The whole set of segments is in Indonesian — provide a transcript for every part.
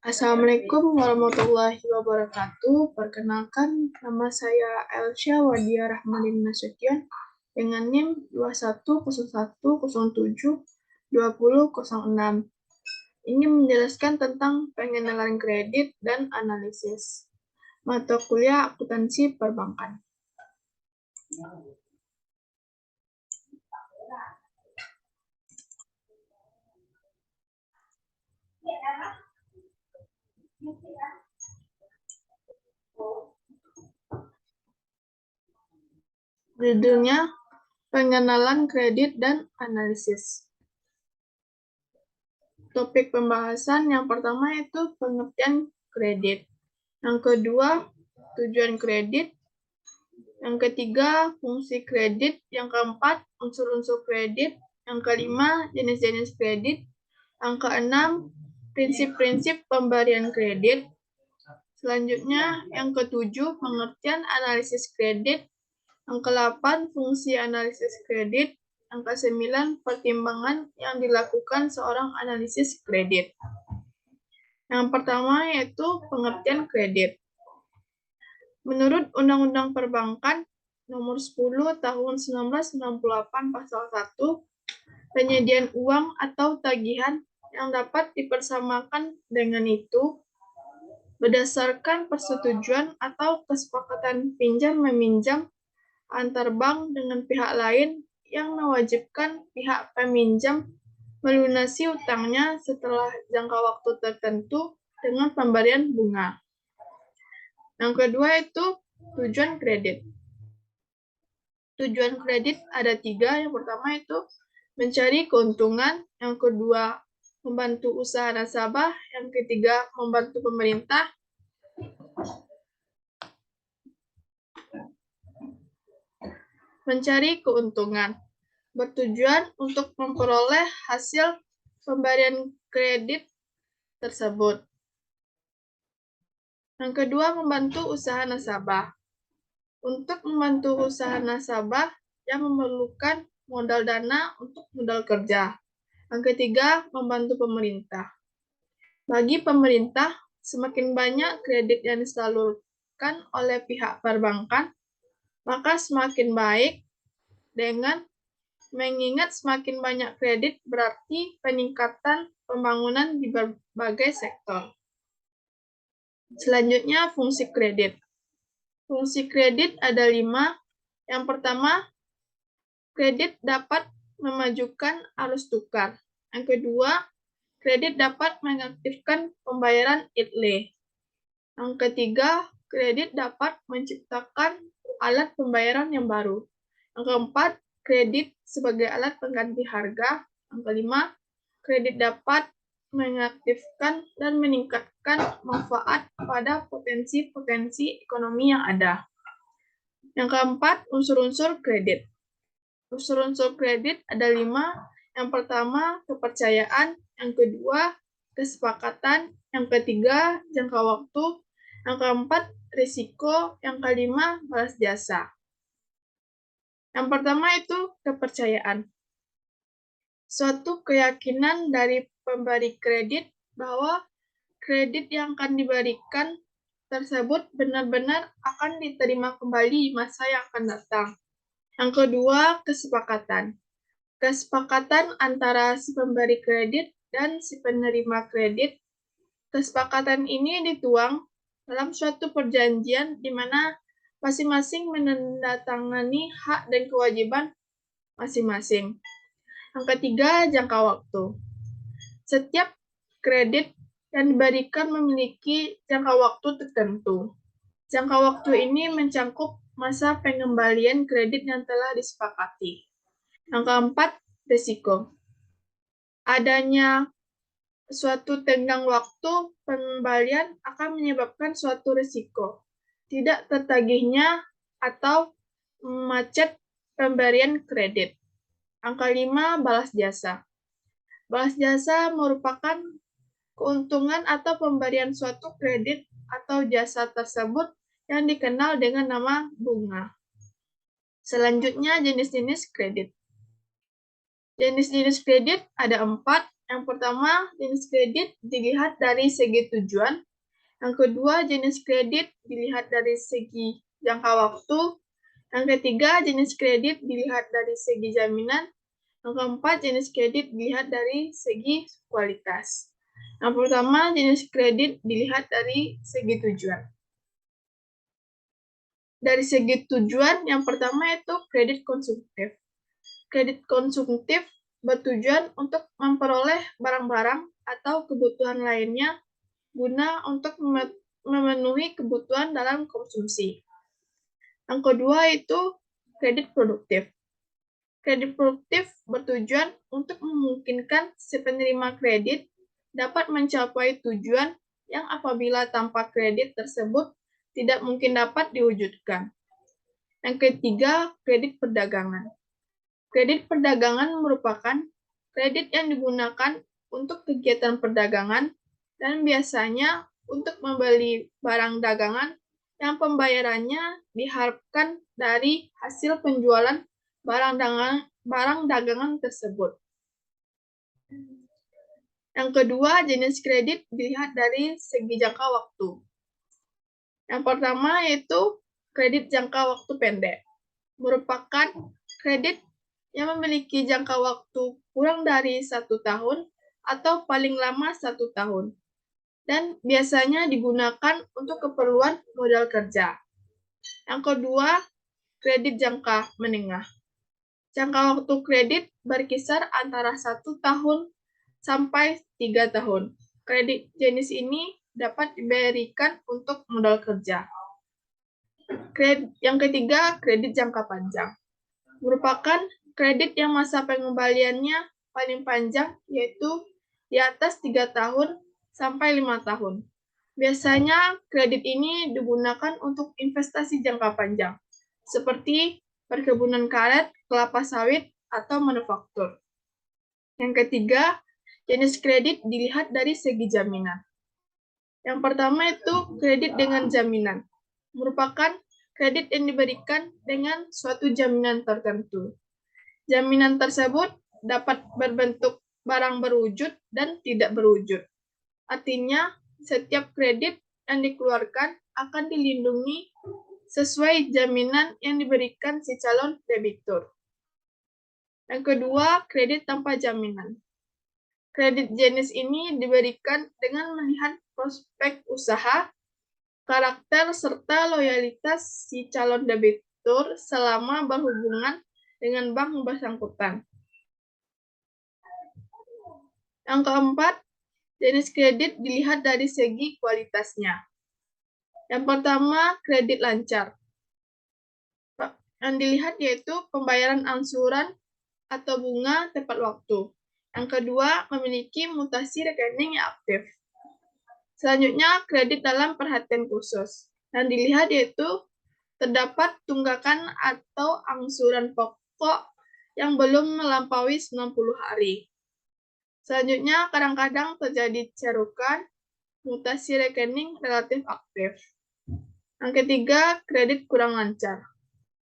Assalamualaikum warahmatullahi wabarakatuh. Perkenalkan, nama saya Elsya Wadia Rahmadin Nasution dengan NIM 2101072006. Ini menjelaskan tentang pengenalan kredit dan analisis. Mata kuliah akuntansi perbankan. Judulnya pengenalan kredit dan analisis. Topik pembahasan yang pertama itu pengertian kredit. Yang kedua, tujuan kredit. Yang ketiga, fungsi kredit. Yang keempat, unsur-unsur kredit. Yang kelima, jenis-jenis kredit. Yang keenam, prinsip-prinsip pemberian kredit. Selanjutnya, yang ketujuh, pengertian analisis kredit. Yang kedelapan, fungsi analisis kredit. Yang kesembilan, pertimbangan yang dilakukan seorang analisis kredit. Yang pertama yaitu pengertian kredit. Menurut Undang-Undang Perbankan Nomor 10 Tahun 1998 Pasal 1, penyediaan uang atau tagihan yang dapat dipersamakan dengan itu berdasarkan persetujuan atau kesepakatan pinjam-meminjam antar bank dengan pihak lain yang mewajibkan pihak peminjam melunasi utangnya setelah jangka waktu tertentu dengan pemberian bunga. Yang kedua itu tujuan kredit. Tujuan kredit ada 3. Yang pertama itu mencari keuntungan. Yang kedua membantu usaha nasabah. Yang ketiga membantu pemerintah. Mencari keuntungan bertujuan untuk memperoleh hasil pemberian kredit tersebut. Yang kedua, membantu usaha nasabah. Untuk membantu usaha nasabah yang memerlukan modal dana untuk modal kerja. Yang ketiga, membantu pemerintah. Bagi pemerintah, semakin banyak kredit yang disalurkan oleh pihak perbankan, maka semakin baik. Dengan mengingat semakin banyak kredit berarti peningkatan pembangunan di berbagai sektor. Selanjutnya, fungsi kredit. Fungsi kredit ada 5. Yang pertama, kredit dapat memajukan arus tukar. Yang kedua, kredit dapat mengaktifkan pembayaran outlay. Yang ketiga, kredit dapat menciptakan alat pembayaran yang baru. Yang keempat, kredit sebagai alat pengganti harga. Yang kelima, kredit dapat mengaktifkan dan meningkatkan manfaat pada potensi-potensi ekonomi yang ada. Yang keempat, unsur-unsur kredit. Unsur-unsur kredit ada 5. Yang pertama, kepercayaan. Yang kedua, kesepakatan. Yang ketiga, jangka waktu. Yang keempat, risiko. Yang kelima, balas jasa. Yang pertama itu kepercayaan. Suatu keyakinan dari pemberi kredit bahwa kredit yang akan diberikan tersebut benar-benar akan diterima kembali di masa yang akan datang. Yang kedua, kesepakatan. Kesepakatan antara si pemberi kredit dan si penerima kredit. Kesepakatan ini dituang dalam suatu perjanjian di mana masing-masing menandatangani hak dan kewajiban masing-masing. Yang ketiga, jangka waktu. Setiap kredit yang diberikan memiliki jangka waktu tertentu. Jangka waktu ini mencakup masa pengembalian kredit yang telah disepakati. Yang keempat, risiko. Adanya suatu tenggang waktu pengembalian akan menyebabkan suatu risiko. Tidak tertagihnya atau macet pemberian kredit. Yang kelima, balas jasa. Balas jasa merupakan keuntungan atau pemberian suatu kredit atau jasa tersebut yang dikenal dengan nama bunga. Selanjutnya, jenis-jenis kredit. Jenis-jenis kredit ada 4. Yang pertama, jenis kredit dilihat dari segi tujuan. Yang kedua, jenis kredit dilihat dari segi jangka waktu. Yang ketiga, jenis kredit dilihat dari segi jaminan. Yang keempat, jenis kredit dilihat dari segi kualitas. Yang pertama, jenis kredit dilihat dari segi tujuan. Dari segi tujuan, yang pertama itu kredit konsumtif. Kredit konsumtif bertujuan untuk memperoleh barang-barang atau kebutuhan lainnya guna untuk memenuhi kebutuhan dalam konsumsi. Yang kedua itu kredit produktif. Kredit produktif bertujuan untuk memungkinkan si penerima kredit dapat mencapai tujuan yang apabila tanpa kredit tersebut tidak mungkin dapat diwujudkan. Yang ketiga, kredit perdagangan. Kredit perdagangan merupakan kredit yang digunakan untuk kegiatan perdagangan dan biasanya untuk membeli barang dagangan yang pembayarannya diharapkan dari hasil penjualan barang dagangan tersebut. Yang kedua, jenis kredit dilihat dari segi jangka waktu. Yang pertama yaitu kredit jangka waktu pendek. Merupakan kredit yang memiliki jangka waktu kurang dari 1 tahun atau paling lama 1 tahun, dan biasanya digunakan untuk keperluan modal kerja. Yang kedua, kredit jangka menengah. Jangka waktu kredit berkisar antara 1 tahun sampai 3 tahun. Kredit jenis ini dapat diberikan untuk modal kerja. Yang ketiga, kredit jangka panjang. Merupakan kredit yang masa pengembaliannya paling panjang, yaitu di atas 3 tahun sampai 5 tahun. Biasanya kredit ini digunakan untuk investasi jangka panjang, seperti perkebunan karet, kelapa sawit, atau manufaktur. Yang ketiga, jenis kredit dilihat dari segi jaminan. Yang pertama itu kredit dengan jaminan. Merupakan kredit yang diberikan dengan suatu jaminan tertentu. Jaminan tersebut dapat berbentuk barang berwujud dan tidak berwujud. Artinya, setiap kredit yang dikeluarkan akan dilindungi sesuai jaminan yang diberikan si calon debitur. Yang kedua, kredit tanpa jaminan. Kredit jenis ini diberikan dengan melihat prospek usaha, karakter, serta loyalitas si calon debitur selama berhubungan dengan bank bersangkutan. Yang keempat, jenis kredit dilihat dari segi kualitasnya. Yang pertama, kredit lancar. Yang dilihat yaitu pembayaran angsuran atau bunga tepat waktu. Yang kedua, memiliki mutasi rekening yang aktif. Selanjutnya, kredit dalam perhatian khusus. Yang dilihat yaitu terdapat tunggakan atau angsuran pokok yang belum melampaui 90 hari. Selanjutnya, kadang-kadang terjadi cerukan, mutasi rekening relatif aktif. Yang ketiga, kredit kurang lancar.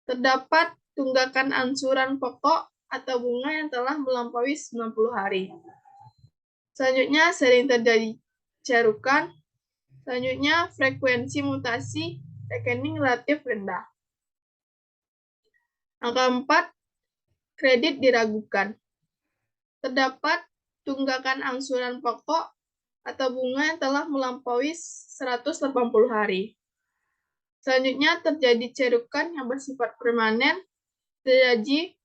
Terdapat tunggakan angsuran pokok atau bunga yang telah melampaui 90 hari. Selanjutnya, sering terjadi cerukan. Selanjutnya, frekuensi mutasi rekening relatif rendah. Yang keempat, kredit diragukan. Terdapat tunggakan angsuran pokok atau bunga yang telah melampaui 180 hari. Selanjutnya, terjadi cerukan yang bersifat permanen, terjadi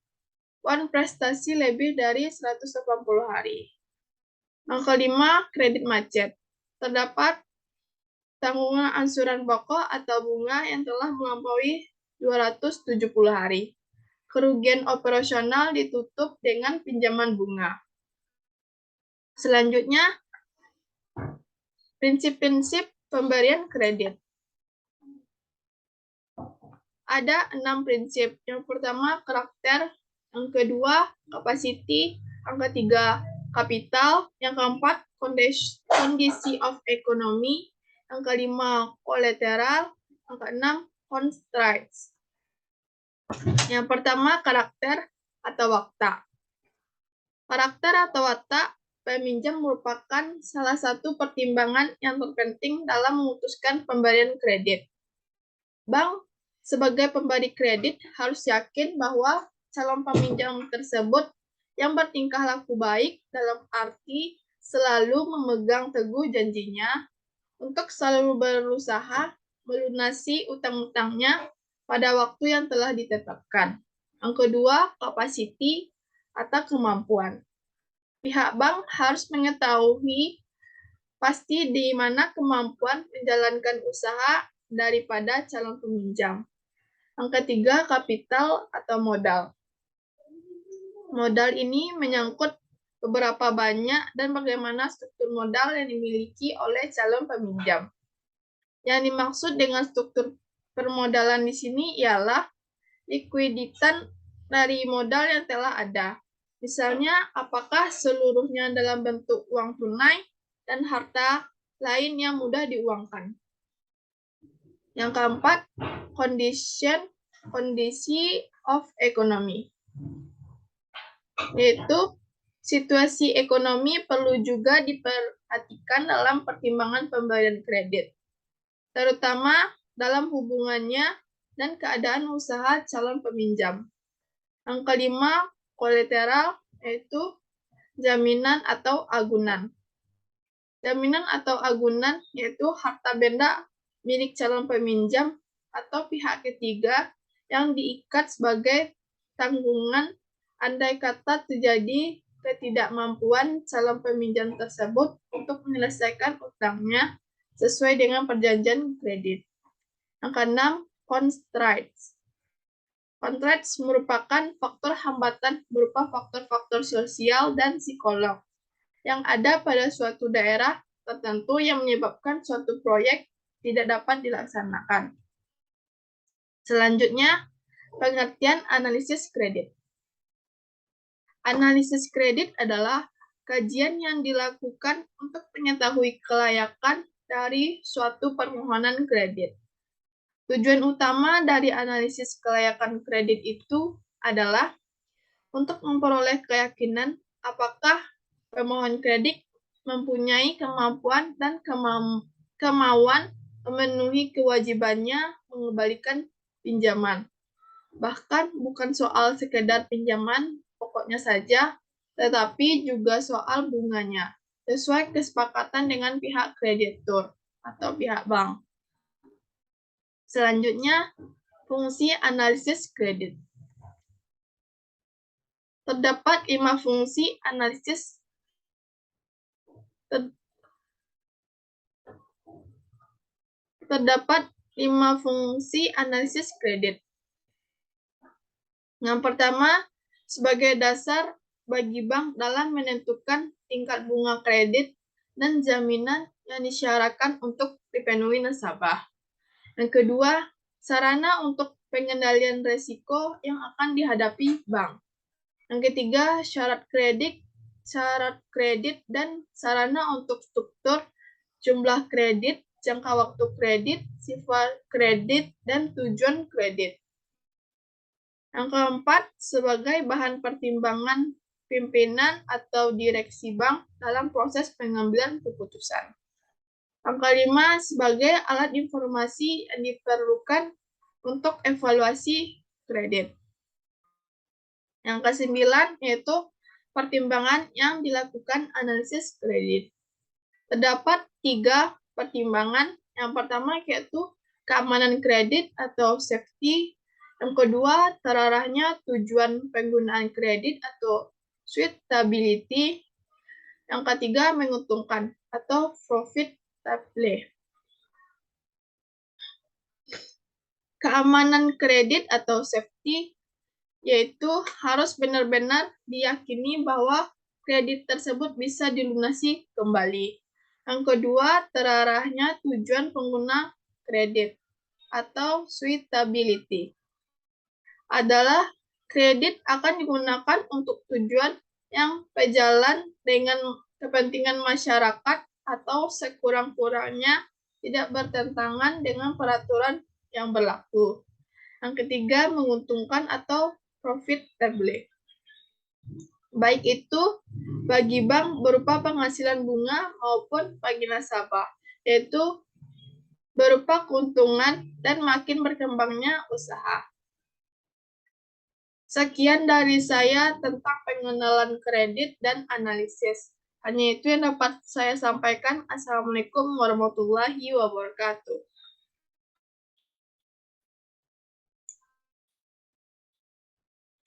prestasi lebih dari 180 hari. Yang kelima, kredit macet. Terdapat tanggungan angsuran pokok atau bunga yang telah melampaui 270 hari. Kerugian operasional ditutup dengan pinjaman bunga. Selanjutnya, prinsip-prinsip pemberian kredit. Ada 6 prinsip. Yang pertama, karakter. Yang kedua, capacity. Yang ketiga, kapital. Yang keempat, kondisi of economy. Yang kelima, kolateral. Yang keenam, constraints. Yang pertama, karakter atau wakta. Karakter atau watak peminjam merupakan salah satu pertimbangan yang terpenting dalam memutuskan pemberian kredit. Bank sebagai pemberi kredit harus yakin bahwa calon peminjam tersebut yang bertingkah laku baik dalam arti selalu memegang teguh janjinya untuk selalu berusaha melunasi utang-utangnya pada waktu yang telah ditetapkan. Yang kedua, capacity atau kemampuan. Pihak bank harus mengetahui pasti di mana kemampuan menjalankan usaha daripada calon peminjam. Yang ketiga, kapital atau modal. Modal ini menyangkut beberapa banyak dan bagaimana struktur modal yang dimiliki oleh calon peminjam. Yang dimaksud dengan struktur permodalan di sini ialah likuiditas dari modal yang telah ada. Misalnya, apakah seluruhnya dalam bentuk uang tunai dan harta lain yang mudah diuangkan. Yang keempat, kondisi of economy, yaitu situasi ekonomi perlu juga diperhatikan dalam pertimbangan pemberian kredit, terutama dalam hubungannya dan keadaan usaha calon peminjam. Yang kelima, kolateral, yaitu jaminan atau agunan. Jaminan atau agunan yaitu harta benda milik calon peminjam atau pihak ketiga yang diikat sebagai tanggungan andai kata terjadi ketidakmampuan calon peminjam tersebut untuk menyelesaikan utangnya sesuai dengan perjanjian kredit. Yang keenam, constraints. Constraints merupakan faktor hambatan berupa faktor-faktor sosial dan psikolog yang ada pada suatu daerah tertentu yang menyebabkan suatu proyek tidak dapat dilaksanakan. Selanjutnya, pengertian analisis kredit. Analisis kredit adalah kajian yang dilakukan untuk mengetahui kelayakan dari suatu permohonan kredit. Tujuan utama dari analisis kelayakan kredit itu adalah untuk memperoleh keyakinan apakah pemohon kredit mempunyai kemampuan dan kemauan memenuhi kewajibannya mengembalikan pinjaman. Bahkan bukan soal sekedar pinjaman pokoknya saja, tetapi juga soal bunganya, sesuai kesepakatan dengan pihak kreditur atau pihak bank. Selanjutnya, fungsi analisis kredit. Terdapat 5 fungsi analisis kredit. Yang pertama, sebagai dasar bagi bank dalam menentukan tingkat bunga kredit dan jaminan yang disyaratkan untuk dipenuhi nasabah. Yang kedua, sarana untuk pengendalian risiko yang akan dihadapi bank. Yang ketiga, syarat kredit dan sarana untuk struktur, jumlah kredit, jangka waktu kredit, sifat kredit, dan tujuan kredit. Yang keempat, sebagai bahan pertimbangan pimpinan atau direksi bank dalam proses pengambilan keputusan. Yang kelima, sebagai alat informasi yang diperlukan untuk evaluasi kredit. Yang kesembilan, yaitu pertimbangan yang dilakukan analisis kredit. Terdapat 3 pertimbangan. Yang pertama yaitu keamanan kredit atau safety. Yang kedua, terarahnya tujuan penggunaan kredit atau suitability. Yang ketiga, menguntungkan atau profitable. Keamanan kredit atau safety yaitu harus benar-benar diyakini bahwa kredit tersebut bisa dilunasi kembali. Yang kedua, terarahnya tujuan pengguna kredit atau suitability adalah kredit akan digunakan untuk tujuan yang sejalan dengan kepentingan masyarakat atau sekurang-kurangnya tidak bertentangan dengan peraturan yang berlaku. Yang ketiga, menguntungkan atau profitable. baik itu bagi bank berupa penghasilan bunga maupun bagi nasabah, yaitu berupa keuntungan dan makin berkembangnya usaha. Sekian dari saya tentang pengenalan kredit dan analisis. Hanya itu yang dapat saya sampaikan. Assalamualaikum warahmatullahi wabarakatuh.